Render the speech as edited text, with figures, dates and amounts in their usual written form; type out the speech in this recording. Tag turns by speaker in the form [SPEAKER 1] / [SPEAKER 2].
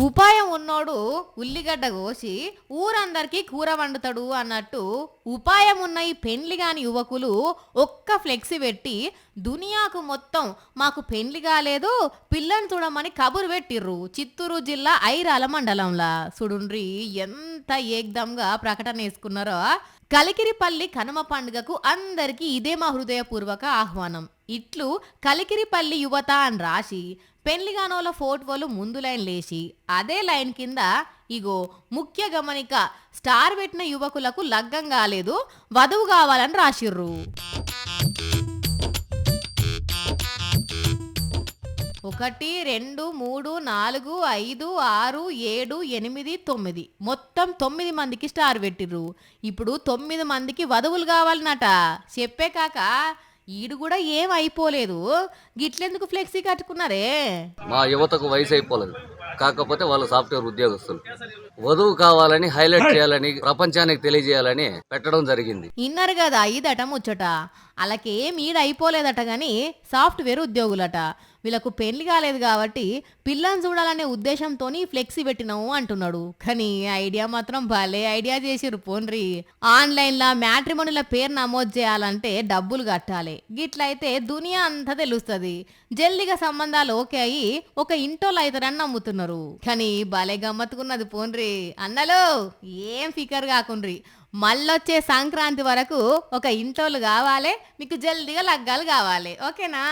[SPEAKER 1] ఉపాయం ఉన్నోడు ఉల్లిగడ్డ కోసి ఊరందరికీ కూర వండుతాడు అన్నట్టు ఉపాయం ఉన్న ఈ పెండ్లి కాని యువకులు ఒక్క ఫ్లెక్సీ పెట్టి దునియాకు మొత్తం మాకు పెండ్లి కాలేదు పిల్లని చూడమని కబురు పెట్టిర్రు. చిత్తూరు జిల్లా ఐరాల మండలంలా చూడుండ్రి ఎంత ఏకదంగా ప్రకటన వేసుకున్నారో. కలికిరిపల్లి కనుమ పండుగకు అందరికీ ఇదే మా హృదయపూర్వక ఆహ్వానం. ఇట్లు కలికిరిపల్లి యువత అని రాసి పెళ్లిగానోళ్ళ ఫోటోలు ముందు లైన్ లేచి అదే లైన్ కింద ఇగో ముఖ్య గమనిక స్టార్ పెట్టిన యువకులకు లగ్గం కాలేదు వధువు కావాలని రాసిర్రు. 1 2 3 4 5 6 7 8 9 మొత్తం 9 మందికి స్టార్ పెట్టిర్రు. ఇప్పుడు 9 మందికి వధువులు కావాలన్నట. చెప్పే కాక ఈడు కూడా ఏం అయిపోలేదు, గిట్లెందుకు ఫ్లెక్సీ కట్టుకున్నారే?
[SPEAKER 2] మా యువతకు వయసు అయిపోలేదు, కాకపోతే వాళ్ళు సాఫ్ట్వేర్ ఉద్యోగస్తులు. వధువు కావాలని హైలైట్ చేయాలని ప్రపంచానికి తెలియజేయాలని పెట్టడం జరిగింది.
[SPEAKER 1] ఇన్నరు కదా ఇదట ముచ్చట. అలాకేం ఈడ అయిపోలేదట గాని సాఫ్ట్వేర్ ఉద్యోగులట. వీళ్ళకు పెళ్లి కాలేదు కాబట్టి పిల్లని చూడాలనే ఉద్దేశంతో ఫ్లెక్సీ పెట్టినావు అంటున్నాడు. కానీ ఐడియా మాత్రం భలే ఐడియా చేసిరు పోన్రి. ఆన్లైన్లో మ్యాట్రిమోనీల పేరు నమోదు చేయాలంటే డబ్బులు కట్టాలి. గిట్లయితే దునియా అంతా తెలుస్తుంది. జల్దిగా సంబంధాలు ఓకే అయ్యి ఒక ఇంటోళ్ళు అవుతారని నమ్ముతున్నారు. కానీ భలే గమ్మత్తుకున్నది పోన్రి. అన్నలు ఏం ఫికర్ కాకుండ్రి, మళ్ళొచ్చే సంక్రాంతి వరకు ఒక ఇంటోళ్ళు కావాలి, మీకు జల్దిగా లగ్గాలు కావాలి. ఓకేనా?